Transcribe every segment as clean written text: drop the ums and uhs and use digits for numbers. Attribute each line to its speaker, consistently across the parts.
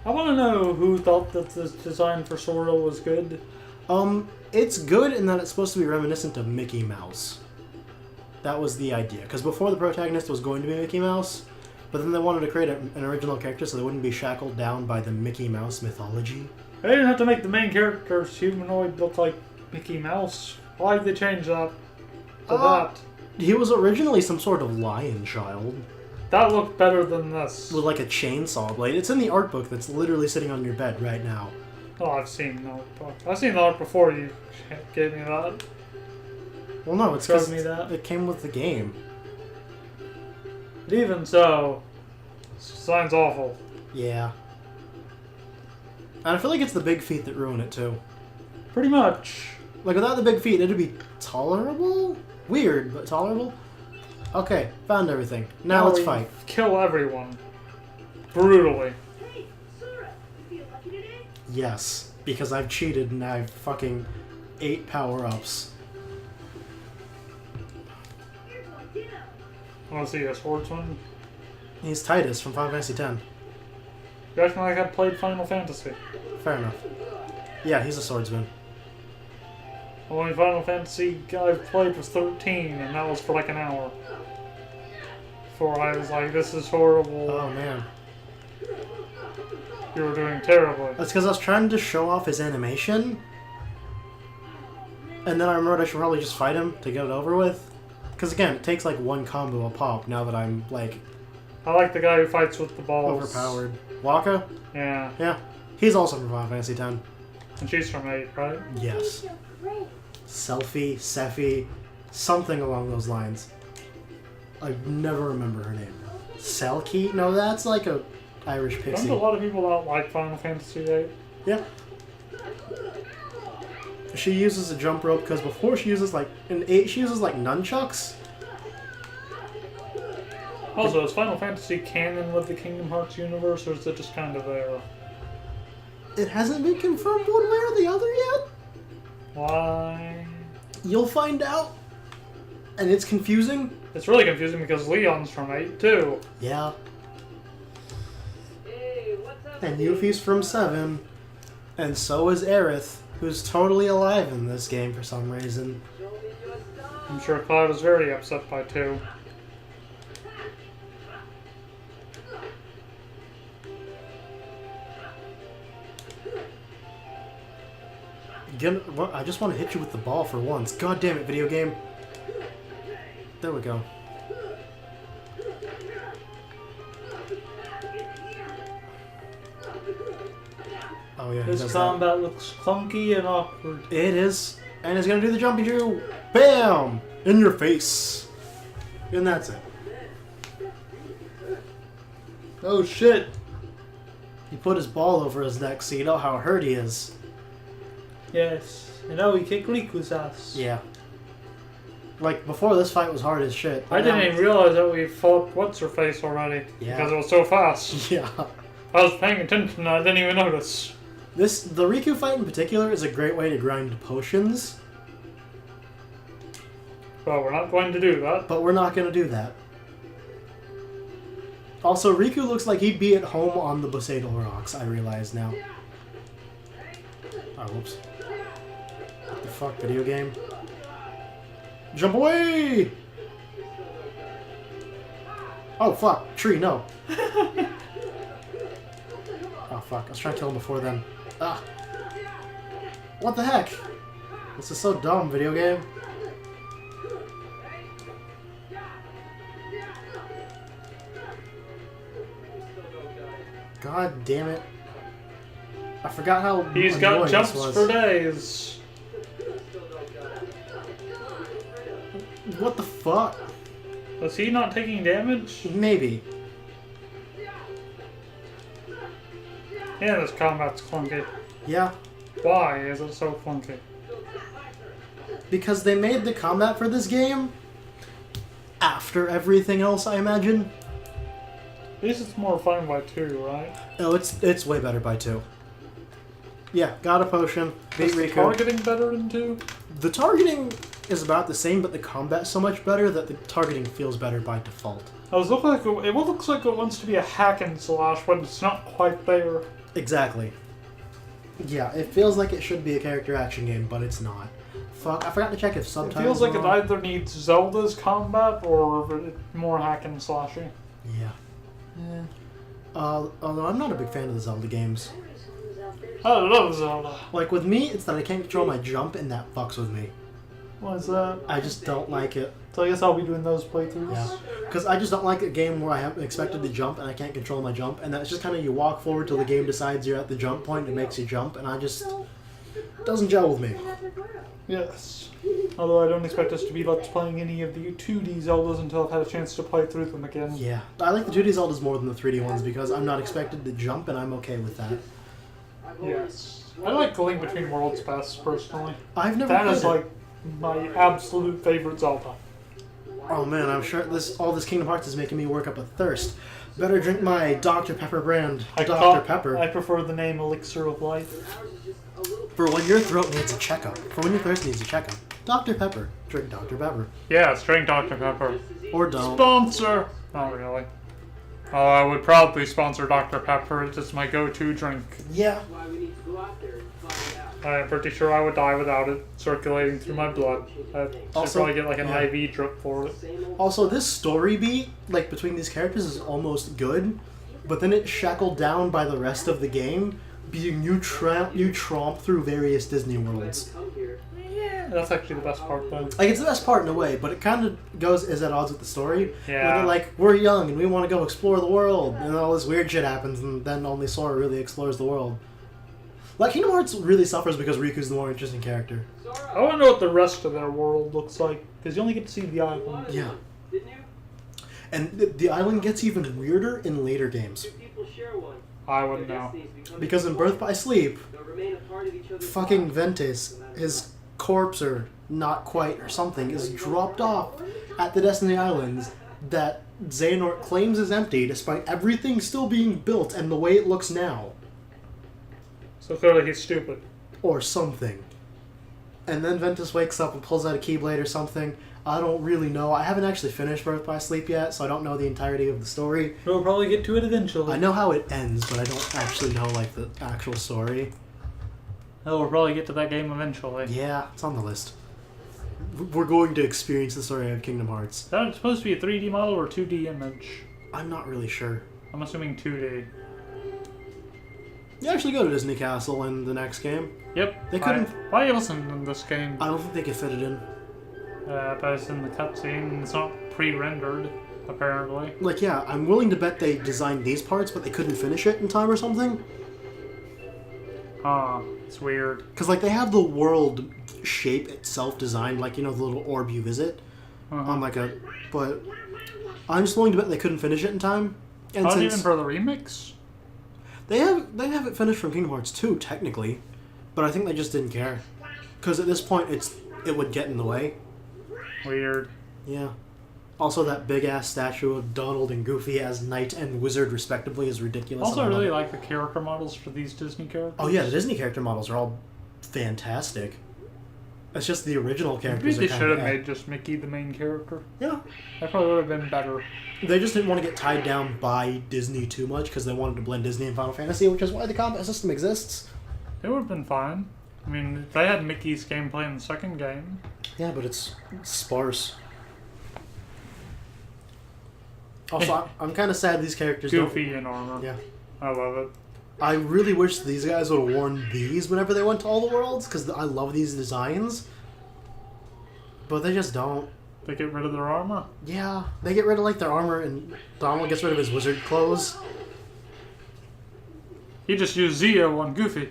Speaker 1: I want to know who thought that the design for Sora was good.
Speaker 2: It's good in that it's supposed to be reminiscent of Mickey Mouse. That was the idea. Because before the protagonist was going to be Mickey Mouse, but then they wanted to create an original character so they wouldn't be shackled down by the Mickey Mouse mythology.
Speaker 1: They didn't have to make the main character's humanoid look like Mickey Mouse. Why did they change that to that?
Speaker 2: He was originally some sort of lion child.
Speaker 1: That looked better than this.
Speaker 2: With like a chainsaw blade. It's in the art book that's literally sitting on your bed right now.
Speaker 1: Oh, I've seen the art. I've seen the art before you gave me that.
Speaker 2: Well, no, it's because it came with the game.
Speaker 1: But even so, design's awful.
Speaker 2: Yeah. And I feel like it's the big feet that ruin it too.
Speaker 1: Pretty much.
Speaker 2: Like without the big feet, it'd be tolerable? Weird, but tolerable? Okay, found everything. Now let's fight.
Speaker 1: Kill everyone. Brutally.
Speaker 3: Hey, Sora, you feel lucky today?
Speaker 2: Yes, because I've cheated and I've fucking 8 power-ups.
Speaker 3: Here's one, ditto.
Speaker 1: Want to see a swordsman?
Speaker 2: He's Titus from Final Fantasy X.
Speaker 1: You acting like I played Final Fantasy.
Speaker 2: Fair enough. Yeah, he's a swordsman.
Speaker 1: The only Final Fantasy I've played was 13, and that was for like an hour. Before I was like, this is horrible.
Speaker 2: Oh man.
Speaker 1: You were doing terribly.
Speaker 2: That's because I was trying to show off his animation. And then I remembered I should probably just fight him to get it over with. Because again, it takes like 1 combo a pop now that I'm like...
Speaker 1: I like the guy who fights with the balls.
Speaker 2: overpowered. Waka?
Speaker 1: Yeah.
Speaker 2: Yeah. He's also from Final Fantasy X.
Speaker 1: And she's from 8, right?
Speaker 2: Yes. Selfie, Sephi, something along those lines. I never remember her name. Selkie? No, that's like a Irish pixie.
Speaker 1: Don't a lot of people out like Final Fantasy 8?
Speaker 2: Yeah. She uses a jump rope because before she uses like in 8 she uses like nunchucks.
Speaker 1: Also, is Final Fantasy canon with the Kingdom Hearts universe, or is it just kind of there?
Speaker 2: It hasn't been confirmed one way or the other yet.
Speaker 1: Why?
Speaker 2: You'll find out. And it's confusing.
Speaker 1: It's really confusing because Leon's from 8 too.
Speaker 2: Yeah.
Speaker 3: Hey, what's up?
Speaker 2: And Yuffie's from 7. And so is Aerith, who's totally alive in this game for some reason.
Speaker 3: Show me your stuff.
Speaker 1: I'm sure Cloud is very upset by 2.
Speaker 2: I just want to hit you with the ball for once. God damn it, video game. There we go. Oh yeah, he
Speaker 1: This
Speaker 2: does
Speaker 1: combat looks clunky and awkward.
Speaker 2: that. It is. And he's gonna do the jumpy Jew. Bam! In your face. And that's it.
Speaker 1: Oh shit!
Speaker 2: He put his ball over his neck so you know how hurt he is.
Speaker 1: Yes. And now we kick Riku's ass.
Speaker 2: Yeah. Like, before this fight was hard as shit.
Speaker 1: I didn't even realize that we fought What's-Her-Face already.
Speaker 2: Yeah.
Speaker 1: Because it was so fast.
Speaker 2: Yeah.
Speaker 1: I was paying attention and I didn't even notice.
Speaker 2: The Riku fight in particular is a great way to grind potions.
Speaker 1: Well, we're not going to do that.
Speaker 2: But we're not going to do that. Also, Riku looks like he'd be at home on the Boseidal Rocks, I realize now. Oh, whoops. What the fuck, video game? Jump away! Oh, fuck. Tree, no. Oh, fuck. I was trying to kill him before then. Ah. What the heck? This is so dumb, video game. God damn it. I forgot how
Speaker 1: He's got
Speaker 2: annoying
Speaker 1: jumps
Speaker 2: this was.
Speaker 1: for days.
Speaker 2: What the fuck?
Speaker 1: Was he not taking damage?
Speaker 2: Maybe.
Speaker 1: Yeah, this combat's clunky.
Speaker 2: Yeah.
Speaker 1: Why is it so clunky?
Speaker 2: Because they made the combat for this game after everything else, I imagine.
Speaker 1: At least it's more fun by 2, right?
Speaker 2: Oh, it's way better by 2. Yeah, got a potion. Beat
Speaker 1: Is the
Speaker 2: Riku.
Speaker 1: targeting better in 2?
Speaker 2: The targeting is about the same, but the combat's so much better that the targeting feels better by default.
Speaker 1: It looks like it wants to be a hack and slash, but it's not quite there.
Speaker 2: Exactly. Yeah, it feels like it should be a character action game, but it's not. Fuck, I forgot to check if
Speaker 1: It
Speaker 2: subtitles
Speaker 1: feels like
Speaker 2: are
Speaker 1: it
Speaker 2: on.
Speaker 1: either needs Zelda's combat or more hack and slashy.
Speaker 2: Yeah. Although I'm not a big fan of the Zelda games.
Speaker 1: I love Zelda.
Speaker 2: Like, with me, it's that I can't control my jump, and that fucks with me.
Speaker 1: What is that?
Speaker 2: I just don't like it.
Speaker 1: So I guess I'll be doing those playthroughs.
Speaker 2: Yeah. Because I just don't like a game where I haven't expected to jump, and I can't control my jump, and that's just kind of you walk forward till the game decides you're at the jump point and makes you jump, and I just... doesn't gel with me.
Speaker 1: Yes. Although I don't expect us to be let's playing any of the 2D Zeldas until I've had a chance to play through them again.
Speaker 2: Yeah. I like the 2D Zeldas more than the 3D ones because I'm not expected to jump, and I'm okay with that.
Speaker 1: Yes. I like Link Between Worlds best, personally.
Speaker 2: I've never
Speaker 1: That
Speaker 2: played
Speaker 1: is
Speaker 2: it.
Speaker 1: like my absolute favorite Zelda.
Speaker 2: Oh man, I'm sure all this Kingdom Hearts is making me work up a thirst. Better drink my Dr. Pepper brand, Dr. Pepper.
Speaker 1: I prefer the name Elixir of Life.
Speaker 2: For when your throat needs a checkup. For when your thirst needs a checkup. Dr. Pepper. Drink Dr. Pepper.
Speaker 1: Yeah, drink Dr. Pepper.
Speaker 2: Or don't.
Speaker 1: Sponsor! Not really. Oh, I would probably sponsor Dr. Pepper. It's just my go-to drink.
Speaker 2: Yeah.
Speaker 3: Why we need to go out there and find out.
Speaker 1: I'm pretty sure I would die without it circulating through my blood. I should
Speaker 2: Also,
Speaker 1: probably get like an
Speaker 2: yeah.
Speaker 1: IV drip for it.
Speaker 2: Also, this story beat, like, between these characters is almost good, but then it's shackled down by the rest of the game, being you tromp through various Disney worlds.
Speaker 3: Come here.
Speaker 1: Yeah, that's actually the best part though.
Speaker 2: Like, it's the best part in a way, but it kind of is at odds with the story.
Speaker 1: Yeah.
Speaker 2: Where they're like, we're young and we want to go explore the world, and all this weird shit happens, and then only Sora really explores the world. Like, Kingdom Hearts really suffers because Riku's the more interesting character.
Speaker 1: I want to know what the rest of their world looks like, because you only get to see the island.
Speaker 2: Yeah.
Speaker 3: Didn't you?
Speaker 2: And the island gets even weirder in later games.
Speaker 3: Two people share one.
Speaker 1: I wouldn't know.
Speaker 2: Because in Birth by Sleep,
Speaker 3: They'll remain a part of each other's
Speaker 2: fucking
Speaker 3: lives.
Speaker 2: Ventus, his corpse or not quite or something, is dropped off at the Destiny Islands that Xehanort claims is empty despite everything still being built and the way it looks now.
Speaker 1: So clearly he's stupid.
Speaker 2: Or something. And then Ventus wakes up and pulls out a Keyblade or something. I don't really know. I haven't actually finished Birth by Sleep yet, so I don't know the entirety of the story.
Speaker 1: We'll probably get to it eventually.
Speaker 2: I know how it ends, but I don't actually know, like, the actual story.
Speaker 1: Oh, we'll probably get to that game eventually.
Speaker 2: Yeah, it's on the list. We're going to experience the story of Kingdom Hearts.
Speaker 1: Is that supposed to be a 3D model or 2D image?
Speaker 2: I'm not really sure.
Speaker 1: I'm assuming 2D.
Speaker 2: You actually go to Disney Castle in the next game.
Speaker 1: Yep.
Speaker 2: They couldn't-
Speaker 1: Why wasn't in this game?
Speaker 2: I don't think they could fit it in.
Speaker 1: But it's in the cutscene. It's not pre-rendered, apparently.
Speaker 2: Like, yeah, I'm willing to bet they designed these parts, but they couldn't finish it in time or something.
Speaker 1: Huh. It's weird.
Speaker 2: Because, like, they have the world shape itself designed, like, you know, the little orb you visit. On, like, a... But I'm just willing to bet they couldn't finish it in time. And
Speaker 1: Not
Speaker 2: since
Speaker 1: even for the remix?
Speaker 2: they have it finished from Kingdom Hearts 2, technically. But I think they just didn't care. Because at this point, it would get in the way.
Speaker 1: Weird.
Speaker 2: Yeah. Also, that big-ass statue of Donald and Goofy as knight and wizard, respectively, is ridiculous.
Speaker 1: Also, I
Speaker 2: and I
Speaker 1: really
Speaker 2: love it.
Speaker 1: like the character models for these Disney characters.
Speaker 2: Oh, yeah, the Disney character models are all fantastic. It's just the original
Speaker 1: Maybe
Speaker 2: characters
Speaker 1: they
Speaker 2: are
Speaker 1: should
Speaker 2: kind
Speaker 1: have
Speaker 2: of...
Speaker 1: made just Mickey the main character.
Speaker 2: Yeah.
Speaker 1: That probably would have been better.
Speaker 2: They just didn't want to get tied down by Disney too much, because they wanted to blend Disney and Final Fantasy, which is why the combat system exists.
Speaker 1: It would have been fine. I mean, they had Mickey's gameplay in the second game.
Speaker 2: Yeah, but it's sparse. Also, I'm kind of sad these characters
Speaker 1: Goofy in armor.
Speaker 2: don't... Yeah.
Speaker 1: I love it.
Speaker 2: I really wish these guys would have worn these whenever they went to all the worlds, because I love these designs. But they just don't.
Speaker 1: They get rid of their armor.
Speaker 2: Yeah, they get rid of, like, their armor, and Donald gets rid of his wizard clothes.
Speaker 1: He just used Zeo on Goofy.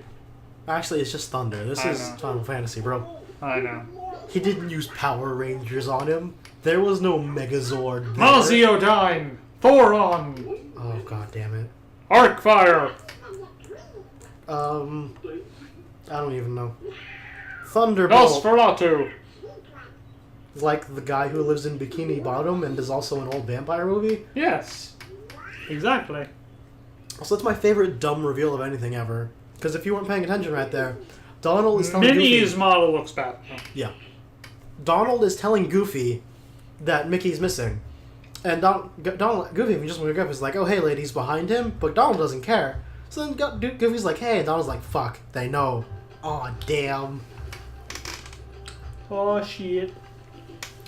Speaker 2: Actually, it's just Thunder. This
Speaker 1: I
Speaker 2: is
Speaker 1: know.
Speaker 2: Final Fantasy, bro.
Speaker 1: I know.
Speaker 2: He didn't use Power Rangers on him. There was no Megazord there.
Speaker 1: Maziodyne! Thoron!
Speaker 2: Oh, god damn it.
Speaker 1: Arcfire!
Speaker 2: I don't even know. Thunderbolt.
Speaker 1: Nosferatu!
Speaker 2: Like the guy who lives in Bikini Bottom and is also an old vampire movie.
Speaker 1: Yes. Exactly.
Speaker 2: Also, it's my favorite dumb reveal of anything ever. Because if you weren't paying attention right there, Donald is telling
Speaker 1: Minnie's
Speaker 2: Goofy...
Speaker 1: model looks bad.
Speaker 2: Yeah. Donald is telling Goofy that Mickey's missing. And Goofy, if you just look up, is like, oh, hey, lady, he's behind him. But Donald doesn't care. So then Goofy's like, hey, and Donald's like, fuck, they know. Aw, damn.
Speaker 1: Oh shit.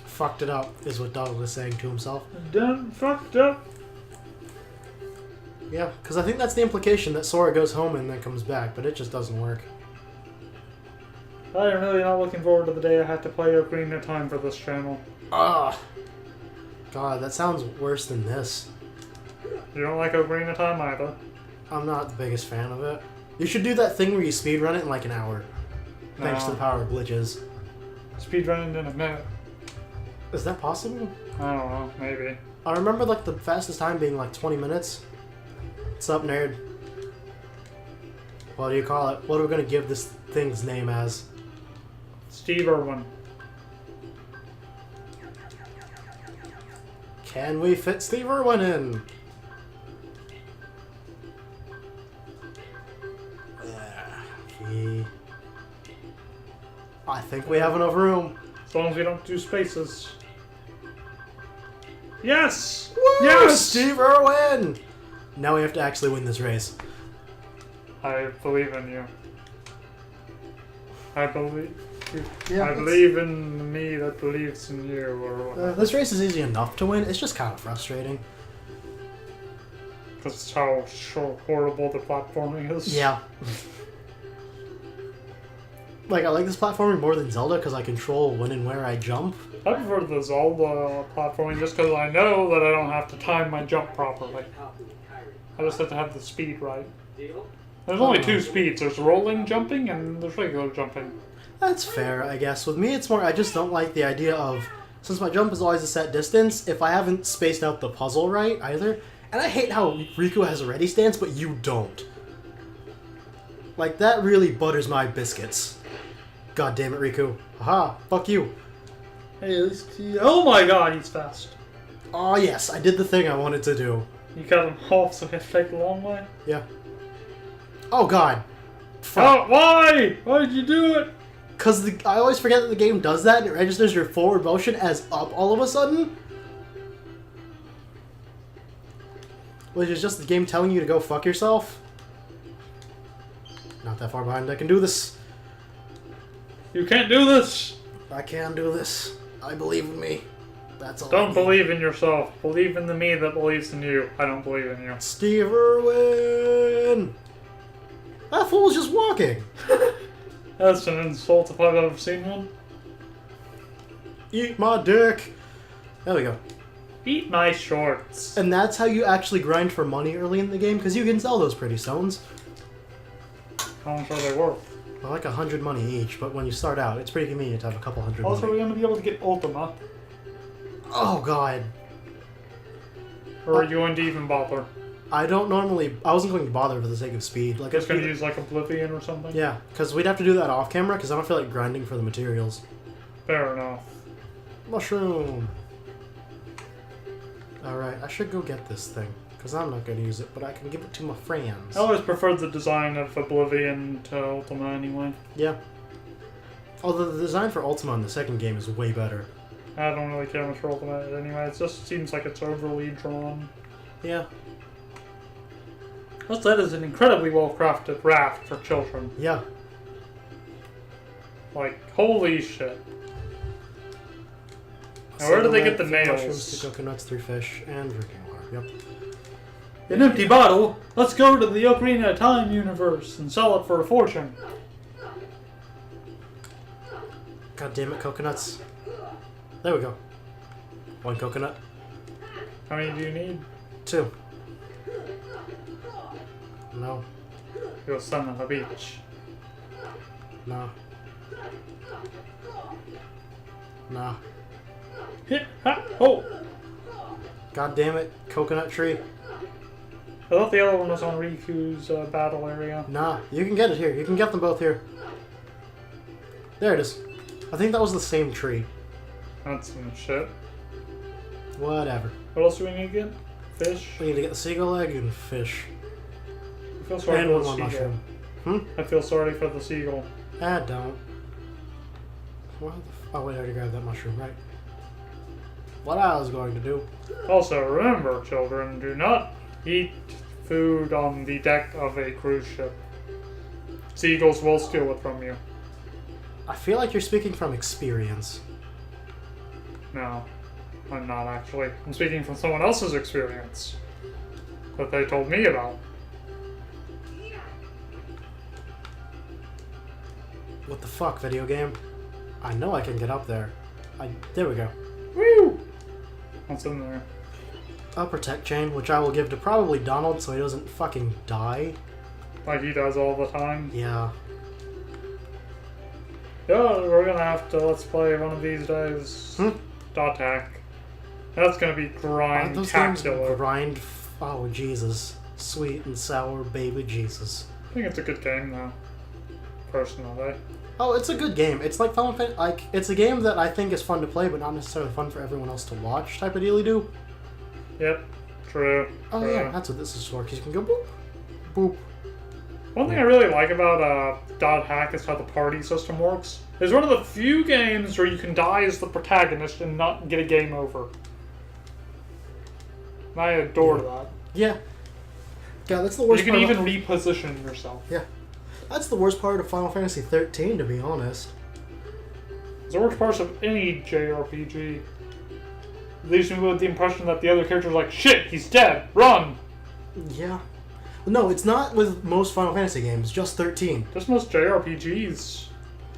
Speaker 2: Fucked it up, is what Donald is saying to himself.
Speaker 1: Done fucked up.
Speaker 2: Yeah, because I think that's the implication that Sora goes home and then comes back, but it just doesn't work.
Speaker 1: I am really not looking forward to the day I have to play Ocarina of Time for this channel.
Speaker 2: Ah, God, that sounds worse than this.
Speaker 1: You don't like Ocarina of Time either?
Speaker 2: I'm not the biggest fan of it. You should do that thing where you speedrun it in like an hour. Thanks to the power of glitches.
Speaker 1: Speedrunning in a minute.
Speaker 2: Is that possible?
Speaker 1: I don't know, maybe.
Speaker 2: I remember like the fastest time being like 20 minutes. What's up, nerd? What do you call it? What are we gonna give this thing's name as?
Speaker 1: Steve Irwin.
Speaker 2: Can we fit Steve Irwin in? I think we have enough room.
Speaker 1: As long as we don't do spaces. Yes!
Speaker 2: Woo!
Speaker 1: Yes!
Speaker 2: Steve Irwin! Now we have to actually win this race.
Speaker 1: I believe in you. I believe...
Speaker 2: Yeah,
Speaker 1: I believe in me that believes in you, or whatever.
Speaker 2: This race is easy enough to win. It's just kind of frustrating.
Speaker 1: Because how horrible the platforming is.
Speaker 2: Yeah. Like, I like this platforming more than Zelda because I control when and where I jump.
Speaker 1: I prefer the Zelda platforming just because I know that I don't have to time my jump properly. I just have to have the speed right.
Speaker 3: Deal?
Speaker 1: There's only two speeds. There's rolling jumping and there's regular jumping.
Speaker 2: That's fair, I guess. With me, it's more, I just don't like the idea of, since my jump is always a set distance, if I haven't spaced out the puzzle right either, and I hate how Riku has a ready stance, but you don't. Like, that really butters my biscuits. God damn it, Riku. Haha, fuck you.
Speaker 1: Hey, at least oh my god, he's fast.
Speaker 2: Oh yes, I did the thing I wanted to do.
Speaker 1: You cut him off so he has to take the long way?
Speaker 2: Yeah. Oh god. Fuck.
Speaker 1: Oh, why? Why did you do it?
Speaker 2: Because I always forget that the game does that and it registers your forward motion as up all of a sudden. Which is just the game telling you to go fuck yourself. Not that far behind, I can do this.
Speaker 1: You can't do this!
Speaker 2: I can do this. I believe in me. That's all.
Speaker 1: Don't believe in yourself. Believe in the me that believes in you. I don't believe in you.
Speaker 2: Steve Irwin! That fool's just walking.
Speaker 1: That's an insult if I've ever seen one.
Speaker 2: Eat my dick. There we go.
Speaker 1: Eat my shorts.
Speaker 2: And that's how you actually grind for money early in the game, because you can sell those pretty stones.
Speaker 1: How much are they worth?
Speaker 2: They're like 100 money each, but when you start out, it's pretty convenient to have a couple hundred
Speaker 1: Also,
Speaker 2: money.
Speaker 1: we're going to be able to get Ultima.
Speaker 2: Oh god.
Speaker 1: Or are you going to even bother?
Speaker 2: I wasn't going to bother for the sake of speed. Like,
Speaker 1: Just going to use like Oblivion or something?
Speaker 2: Yeah, because we'd have to do that off camera, because I don't feel like grinding for the materials.
Speaker 1: Fair enough.
Speaker 2: Mushroom! Alright, I should go get this thing, because I'm not going to use it, but I can give it to my friends.
Speaker 1: I always preferred the design of Oblivion to Ultima anyway.
Speaker 2: Yeah. Although the design for Ultima in the second game is way better.
Speaker 1: I don't really care much for Ultima anyway. It just seems like it's overly drawn.
Speaker 2: Yeah.
Speaker 1: Plus, that is an incredibly well-crafted raft for children.
Speaker 2: Yeah.
Speaker 1: Like, holy shit. Now, where do they get the nails?
Speaker 2: Mushrooms, 2 coconuts, 3 fish, and drinking water. Yep.
Speaker 1: An empty bottle? Let's go to the Ocarina of Time universe and sell it for a fortune.
Speaker 2: God damn it, coconuts. There we go. 1 coconut.
Speaker 1: How many do you need?
Speaker 2: 2. No.
Speaker 1: You son of a bitch.
Speaker 2: No. Nah.
Speaker 1: Hit, ha, ho!
Speaker 2: God damn it, coconut tree.
Speaker 1: I thought the other one was on Riku's battle area.
Speaker 2: Nah, you can get it here. You can get them both here. There it is. I think that was the same tree.
Speaker 1: That's some shit.
Speaker 2: Whatever.
Speaker 1: What else do we need to get? Fish?
Speaker 2: We need to get the seagull egg and fish.
Speaker 1: I feel sorry
Speaker 2: And
Speaker 1: for
Speaker 2: one
Speaker 1: the
Speaker 2: more
Speaker 1: seagull.
Speaker 2: mushroom.
Speaker 1: I feel sorry for the seagull.
Speaker 2: Ah, don't. What the oh wait, I already grabbed that mushroom, right? What I was going to do.
Speaker 1: Also, remember, children, do not eat food on the deck of a cruise ship. Seagulls will steal it from you.
Speaker 2: I feel like you're speaking from experience.
Speaker 1: No, I'm not actually. I'm speaking from someone else's experience that they told me about.
Speaker 2: What the fuck, video game? I know I can get up there. There we go.
Speaker 1: Woo! What's in there?
Speaker 2: A protect chain, which I will give to probably Donald so he doesn't fucking die.
Speaker 1: Like he does all the time.
Speaker 2: Yeah.
Speaker 1: Yeah, we're gonna have to let's play one of these days. Dot hack. That's gonna be
Speaker 2: Aren't those games
Speaker 1: grind-tacular.
Speaker 2: grind? Oh, Jesus. Sweet and sour baby Jesus.
Speaker 1: I think it's a good game though. Personally.
Speaker 2: Oh, it's a good game. It's like Final Fantasy. Like, it's a game that I think is fun to play, but not necessarily fun for everyone else to watch type of dealy do.
Speaker 1: Yep. True.
Speaker 2: Oh,
Speaker 1: True.
Speaker 2: yeah, that's what this is for, because you can go boop, boop.
Speaker 1: One thing I really like about Dot Hack is how the party system works. It's one of the few games where you can die as the protagonist and not get a game over. And I adore that.
Speaker 2: Yeah. Yeah, that's the worst
Speaker 1: You can
Speaker 2: part.
Speaker 1: even reposition yourself.
Speaker 2: Yeah. That's the worst part of Final Fantasy 13, to be honest.
Speaker 1: It's the worst part of any JRPG. It leaves me with the impression that the other character's like, shit, he's dead, run!
Speaker 2: Yeah. No, it's not with most Final Fantasy games, just 13.
Speaker 1: Just most JRPGs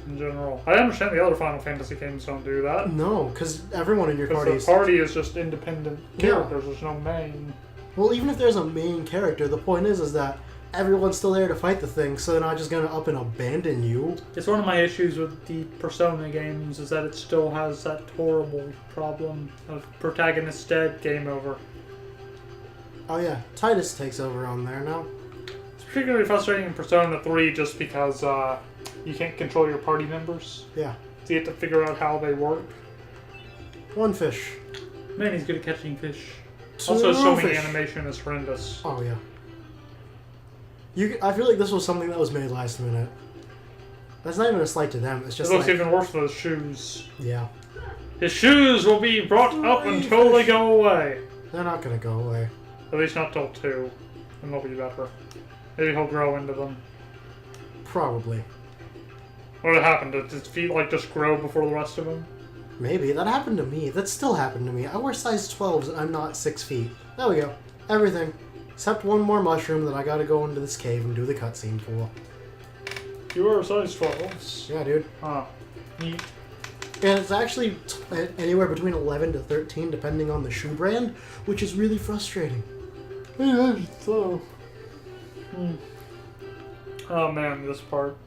Speaker 1: in general. I understand the other Final Fantasy games don't do that.
Speaker 2: No, because everyone in your
Speaker 1: Because
Speaker 2: party
Speaker 1: the
Speaker 2: is...
Speaker 1: party is just independent
Speaker 2: Yeah.
Speaker 1: characters, there's no main.
Speaker 2: Well, even if there's a main character, the point is that everyone's still there to fight the thing, so they're not just gonna up and abandon you.
Speaker 1: It's one of my issues with the Persona games is that it still has that horrible problem of protagonist dead, game over.
Speaker 2: Oh yeah, Titus takes over on there now.
Speaker 1: It's particularly frustrating in Persona 3 just because you can't control your party members.
Speaker 2: Yeah.
Speaker 1: So you have to figure out how they work.
Speaker 2: One fish.
Speaker 1: Man, he's good at catching fish.
Speaker 2: Two
Speaker 1: Also, swimming
Speaker 2: fish.
Speaker 1: animation is horrendous.
Speaker 2: Oh yeah. I feel like this was something that was made last minute. That's not even a slight to them. It's
Speaker 1: It
Speaker 2: just
Speaker 1: looks
Speaker 2: like,
Speaker 1: even worse for those shoes.
Speaker 2: yeah,
Speaker 1: His shoes will be brought up
Speaker 2: Three
Speaker 1: until they
Speaker 2: fish.
Speaker 1: go away.
Speaker 2: they're not gonna go away.
Speaker 1: At least not till 2. And they'll be better. Maybe he'll grow into them.
Speaker 2: Probably.
Speaker 1: What would happen? Did his feet like just grow before the rest of him?
Speaker 2: Maybe. That happened to me. That still happened to me. I wear size 12s and I'm not 6 feet. There we go. Everything. Except one more mushroom that I gotta go into this cave and do the cutscene for.
Speaker 1: You wear size 12s.
Speaker 2: Yeah, dude.
Speaker 1: Huh. Neat.
Speaker 2: And it's actually anywhere between 11 to 13 depending on the shoe brand, which is really frustrating.
Speaker 1: Yeah, so. Oh man, this part.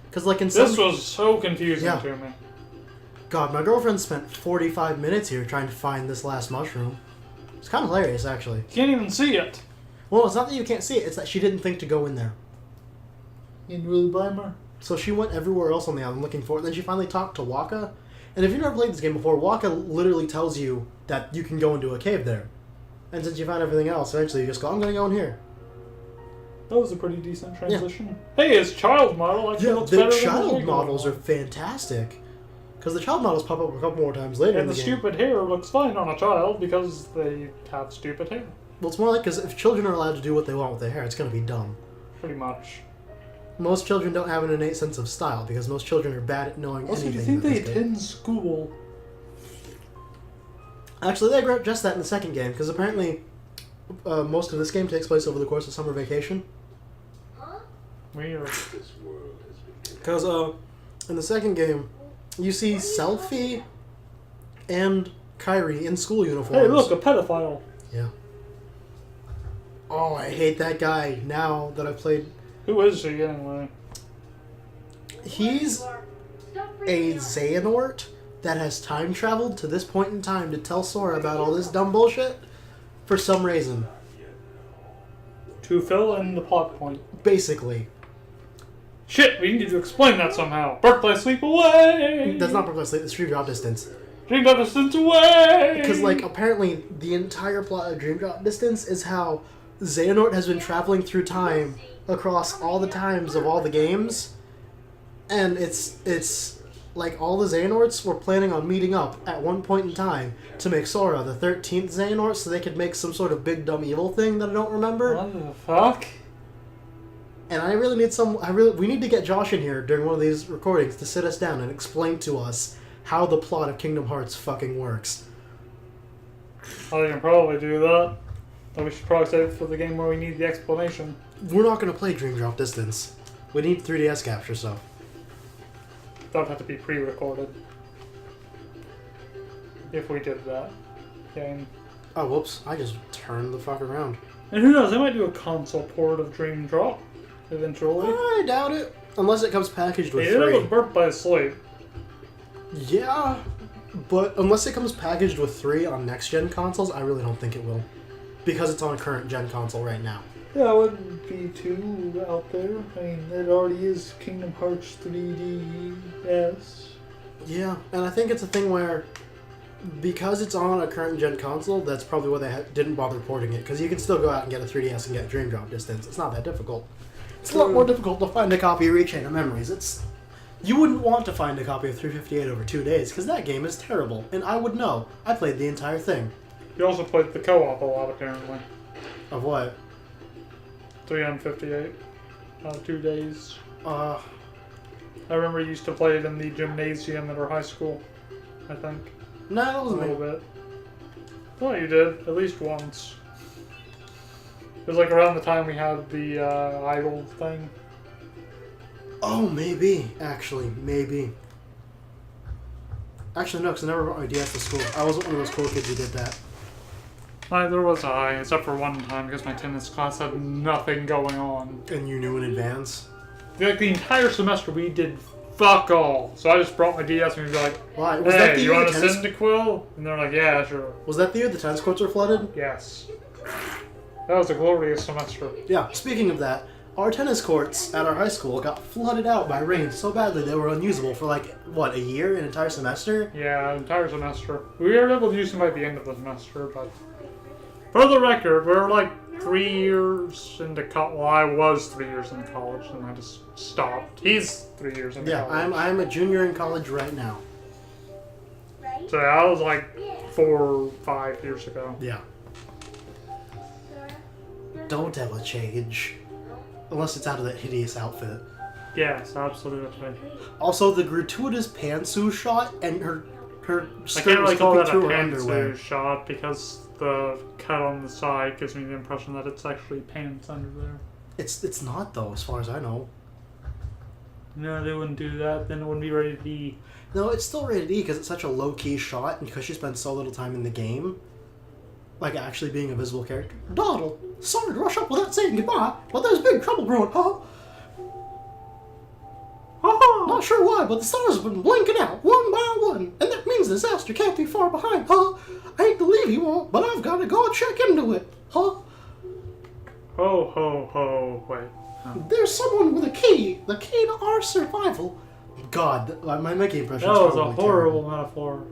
Speaker 2: Because like in some...
Speaker 1: This was so confusing
Speaker 2: Yeah.
Speaker 1: to me.
Speaker 2: God, my girlfriend spent 45 minutes here trying to find this last mushroom. It's kind of hilarious, actually.
Speaker 1: You can't even see it.
Speaker 2: Well, it's not that you can't see it, it's that she didn't think to go in there.
Speaker 1: You really blame her?
Speaker 2: So she went everywhere else on the island looking for it, and then she finally talked to Waka. And if you've never played this game before, Waka literally tells you that you can go into a cave there. And since you found everything else, eventually you just go, I'm gonna go in here.
Speaker 1: That was a pretty decent transition. Hey, his child model actually looks better
Speaker 2: The
Speaker 1: than
Speaker 2: child
Speaker 1: regular
Speaker 2: models are
Speaker 1: one.
Speaker 2: fantastic. Because the child models pop up a couple more times later in
Speaker 1: And
Speaker 2: the
Speaker 1: the
Speaker 2: game.
Speaker 1: stupid hair looks fine on a child because they have stupid hair.
Speaker 2: Well, it's more like, because if children are allowed to do what they want with their hair, it's gonna be dumb.
Speaker 1: Pretty much.
Speaker 2: Most children don't have an innate sense of style, because most children are bad at knowing
Speaker 1: Also, do
Speaker 2: anything.
Speaker 1: you think
Speaker 2: that
Speaker 1: they
Speaker 2: they do.
Speaker 1: attend school?
Speaker 2: Actually, they addressed that in the second game, because apparently most of this game takes place over the course of summer vacation.
Speaker 1: Weird.
Speaker 2: Because in the second game, you see Selfie and Kairi in school uniforms.
Speaker 1: Hey, look, a pedophile.
Speaker 2: Yeah. Oh, I hate that guy now that I've played.
Speaker 1: Who is he anyway?
Speaker 2: He's a Xehanort that has time traveled to this point in time to tell Sora about all this dumb bullshit for some reason.
Speaker 1: To fill in the plot point.
Speaker 2: Basically.
Speaker 1: Shit, we need to explain that somehow. Birthplace sleep away!
Speaker 2: That's not purposely, it's Dream Drop Distance.
Speaker 1: Dream Drop Distance away!
Speaker 2: Because, like, apparently the entire plot of Dream Drop Distance is how Xehanort has been traveling through time across all the times of all the games, and it's like all the Xehanorts were planning on meeting up at one point in time to make Sora the 13th Xehanort so they could make some sort of big dumb evil thing that I don't remember.
Speaker 1: What the fuck?
Speaker 2: And I really need we need to get Josh in here during one of these recordings to sit us down and explain to us how the plot of Kingdom Hearts fucking works.
Speaker 1: I can probably do that. But we should probably save it for the game where we need the explanation.
Speaker 2: We're not going to play Dream Drop Distance. We need 3DS capture stuff.
Speaker 1: That would have to be pre-recorded. If we did that game.
Speaker 2: Oh, whoops. I just turned the fuck around.
Speaker 1: And who knows, they might do a console port of Dream Drop eventually.
Speaker 2: I doubt it. Unless it comes packaged with
Speaker 1: It was
Speaker 2: 3.
Speaker 1: burnt by sleep.
Speaker 2: Yeah, but unless it comes packaged with 3 on next-gen consoles, I really don't think it will. Because it's on a current-gen console right now.
Speaker 1: Yeah, it wouldn't be too out there. I mean, it already is Kingdom Hearts 3DS.
Speaker 2: Yeah, and I think it's a thing where, because it's on a current-gen console, that's probably why they didn't bother porting it. Because you can still go out and get a 3DS and get Dream Drop Distance. It's not that difficult. It's a lot more difficult to find a copy of Rechain of Memories. You wouldn't want to find a copy of 358 over 2 days, because that game is terrible. And I would know. I played the entire thing.
Speaker 1: You also played the co-op a lot, apparently.
Speaker 2: Of what?
Speaker 1: 358 out of 2 days.
Speaker 2: Uh,
Speaker 1: I remember you used to play it in the gymnasium at our high school, I think.
Speaker 2: no, that
Speaker 1: A
Speaker 2: wasn't
Speaker 1: little
Speaker 2: me.
Speaker 1: bit. Oh, you did. At least once. It was like around the time we had the idol thing.
Speaker 2: Oh, maybe. Actually, maybe. Actually, no, because I never brought my DS to school. I wasn't one of those cool kids who did that.
Speaker 1: Neither was I, except for one time because my tennis class had nothing going on.
Speaker 2: And you knew in advance?
Speaker 1: Like the entire semester we did fuck all. So I just brought my DS and we were like,
Speaker 2: Why? Was that
Speaker 1: hey,
Speaker 2: the
Speaker 1: you
Speaker 2: year
Speaker 1: want
Speaker 2: the
Speaker 1: to
Speaker 2: tennis...
Speaker 1: send a quill? And they're like, yeah, sure.
Speaker 2: Was that the year the tennis courts were flooded?
Speaker 1: Yes. That was a glorious semester.
Speaker 2: Yeah, speaking of that, our tennis courts at our high school got flooded out by rain so badly they were unusable for like, what, a year? An entire semester?
Speaker 1: Yeah, entire semester. We were able to use them by the end of the semester, but for the record, we're like 3 years into college. Well, I was 3 years in college, and I just stopped. He's 3 years into
Speaker 2: Yeah,
Speaker 1: college.
Speaker 2: I'm a junior in college right now.
Speaker 1: So I was like 4 or 5 years ago.
Speaker 2: Yeah. Don't ever change. Unless it's out of that hideous outfit.
Speaker 1: Yes, absolutely.
Speaker 2: Also, the gratuitous pantsuit shot and her
Speaker 1: I
Speaker 2: skirt
Speaker 1: can't really
Speaker 2: was
Speaker 1: call
Speaker 2: slipping
Speaker 1: that a
Speaker 2: through her underwear.
Speaker 1: pantsuit shot because the cut on the side gives me the impression that it's actually pants under there.
Speaker 2: It's not though, as far as I know.
Speaker 1: No, they wouldn't do that. Then it wouldn't be rated E.
Speaker 2: No, it's still rated E because it's such a low-key shot and because she spends so little time in the game. Like actually being a visible character. Donald, sorry to rush up without saying goodbye, but there's big trouble brewing, huh? Not sure why, but the stars have been blinking out one by one, and that means disaster can't be far behind, huh? I hate to leave you all, but I've got to go check into it, huh?
Speaker 1: Ho, ho, ho. Wait. No.
Speaker 2: There's someone with a key, the key to our survival. God, my Mickey impression
Speaker 1: That
Speaker 2: is
Speaker 1: was a
Speaker 2: probably
Speaker 1: horrible metaphor.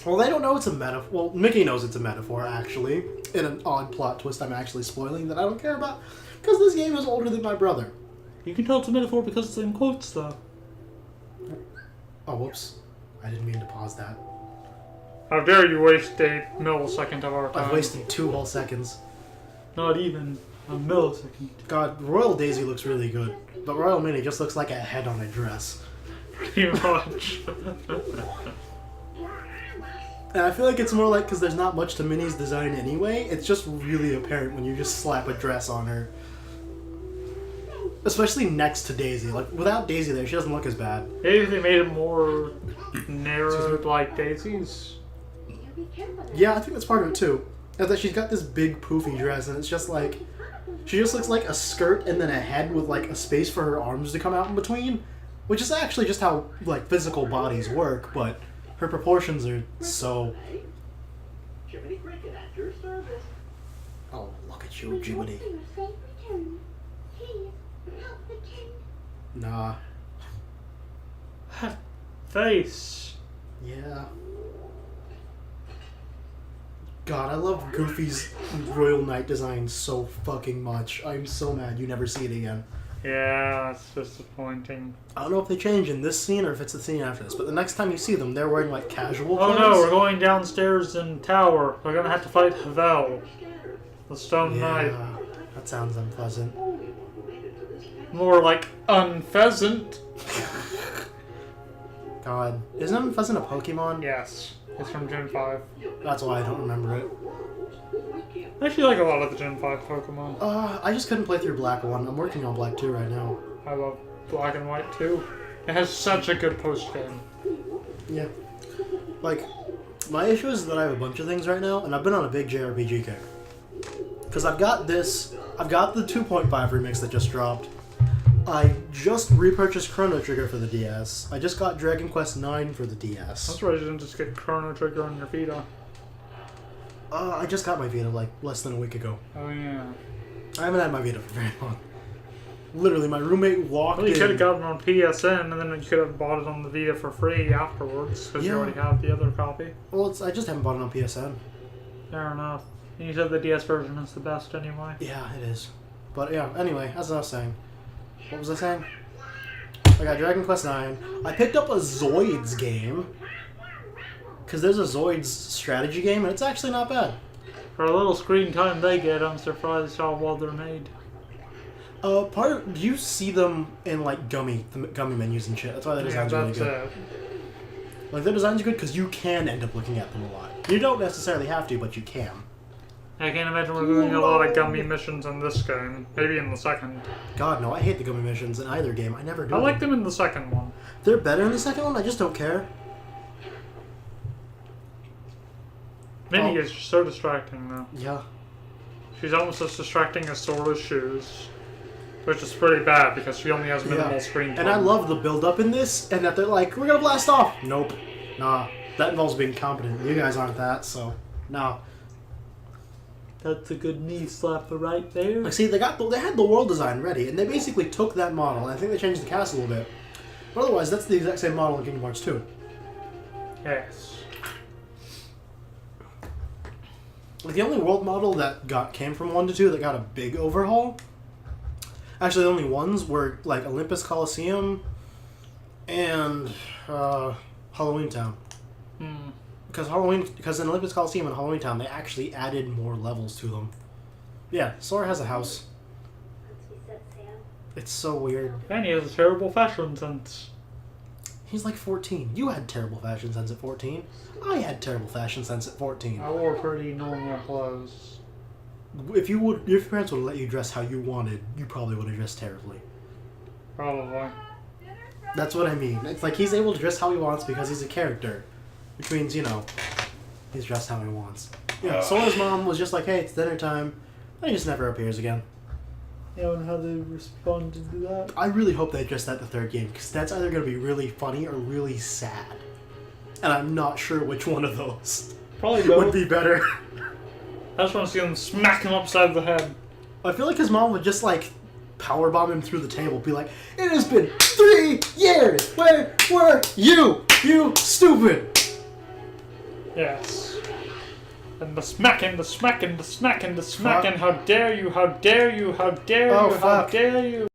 Speaker 2: Well, they don't know it's a metaphor. Well, Mickey knows it's a metaphor, actually. In an odd plot twist I'm actually spoiling that I don't care about. Because this game is older than my brother.
Speaker 1: You can tell it's a metaphor because it's in quotes, though.
Speaker 2: Oh, whoops. I didn't mean to pause that.
Speaker 1: How dare you waste a millisecond of our time?
Speaker 2: I've wasted 2 whole seconds.
Speaker 1: Not even a millisecond.
Speaker 2: God, Royal Daisy looks really good. But Royal Mini just looks like a head on a dress.
Speaker 1: Pretty much.
Speaker 2: And I feel like it's more like because there's not much to Minnie's design anyway, it's just really apparent when you just slap a dress on her. Especially next to Daisy. Like, without Daisy there, she doesn't look as bad.
Speaker 1: Maybe they made it more narrowed like Daisy's.
Speaker 2: Yeah, I think that's part of it too. Is that she's got this big poofy dress and it's just like... She just looks like a skirt and then a head with like a space for her arms to come out in between. Which is actually just how like physical bodies work, but her proportions are so... Oh, look at you, Jiminy. Nah.
Speaker 1: That face.
Speaker 2: Yeah. God, I love Goofy's Royal Knight design so fucking much. I'm so mad you never see it again.
Speaker 1: Yeah, that's disappointing.
Speaker 2: I don't know if they change in this scene or if it's the scene after this, but the next time you see them, they're wearing like casual
Speaker 1: Oh
Speaker 2: clothes.
Speaker 1: no, we're going downstairs in tower. We're gonna have to fight Havel, the Stone Knight.
Speaker 2: Yeah, that sounds unpleasant.
Speaker 1: More like unpheasant.
Speaker 2: God, isn't Unpleasant a Pokemon?
Speaker 1: Yes, it's from Gen 5.
Speaker 2: That's why I don't remember it.
Speaker 1: I actually like a lot of the Gen 5 Pokemon.
Speaker 2: I just couldn't play through Black 1. I'm working on Black 2 right now.
Speaker 1: I love Black and White too. It has such a good post game.
Speaker 2: Yeah. Like, my issue is that I have a bunch of things right now, and I've been on a big JRPG kick. Because I've got the 2.5 remix that just dropped. I just repurchased Chrono Trigger for the DS. I just got Dragon Quest IX for the DS.
Speaker 1: That's why you didn't just get Chrono Trigger on your Vita.
Speaker 2: I just got my Vita like less than a week ago.
Speaker 1: Oh yeah.
Speaker 2: I haven't had my Vita for very long. Literally, my roommate walked
Speaker 1: Well, you
Speaker 2: in.
Speaker 1: could have gotten it on PSN, and then you could have bought it on the Vita for free afterwards, because you
Speaker 2: Yeah.
Speaker 1: already have the other copy.
Speaker 2: Well, I just haven't bought it on PSN.
Speaker 1: Fair enough. And you said the DS version is the best anyway.
Speaker 2: Yeah, it is. But yeah, anyway, as I was saying. What was I saying? I got Dragon Quest IX. I picked up a Zoids game. Because there's a Zoids strategy game, and it's actually not bad.
Speaker 1: For a little screen time they get, I'm surprised how well they're made.
Speaker 2: You see them in like gummy menus and shit. That's why the design's really good. Like their design's good because you can end up looking at them a lot. You don't necessarily have to, but you can.
Speaker 1: I can't imagine we're doing a lot of gummy missions in this game. Maybe in the second.
Speaker 2: God, no, I hate the gummy missions in either game. I never do.
Speaker 1: I like them in the second one.
Speaker 2: They're better in the second one, I just don't care.
Speaker 1: Minnie is so distracting though.
Speaker 2: Yeah.
Speaker 1: She's almost as distracting as Sora's shoes. Which is pretty bad because she only has minimal screen time.
Speaker 2: And I love the build up in this, and that they're like, we're gonna blast off. Nope. Nah. That involves being competent. You guys aren't that, so nah.
Speaker 1: That's a good knee slapper right there.
Speaker 2: Like, see, they had the world design ready, and they basically took that model. And I think they changed the cast a little bit, but otherwise, that's the exact same model in Kingdom Hearts 2.
Speaker 1: Yes.
Speaker 2: Like the only world model that came from 1 to 2 that got a big overhaul. Actually, the only ones were like Olympus Coliseum and Halloween Town.
Speaker 1: Hmm.
Speaker 2: Because in Olympus Coliseum and Halloween Town, they actually added more levels to them. Yeah, Sora has a house. It's so weird.
Speaker 1: And he has a terrible fashion sense.
Speaker 2: He's like 14. You had terrible fashion sense at 14. I had terrible fashion sense at 14.
Speaker 1: I wore pretty normal clothes.
Speaker 2: If your parents would have let you dress how you wanted, you probably would have dressed terribly.
Speaker 1: Probably.
Speaker 2: That's what I mean. It's like he's able to dress how he wants because he's a character. Which means, you know, he's dressed how he wants. Yeah, Sora's mom was just like, hey, it's dinner time. And he just never appears again.
Speaker 1: Yeah, and how they responded to that.
Speaker 2: I really hope they address that in the third game, because that's either going to be really funny or really sad. And I'm not sure which one of those
Speaker 1: Probably both.
Speaker 2: would be better.
Speaker 1: I just want to see them smack him upside the head.
Speaker 2: I feel like his mom would just, like, powerbomb him through the table, be like, it has been 3 years! Where were you? You stupid!
Speaker 1: Yes. And the smacking, the smacking, the smacking, the smacking. How dare you, how dare you, how dare you, how dare you.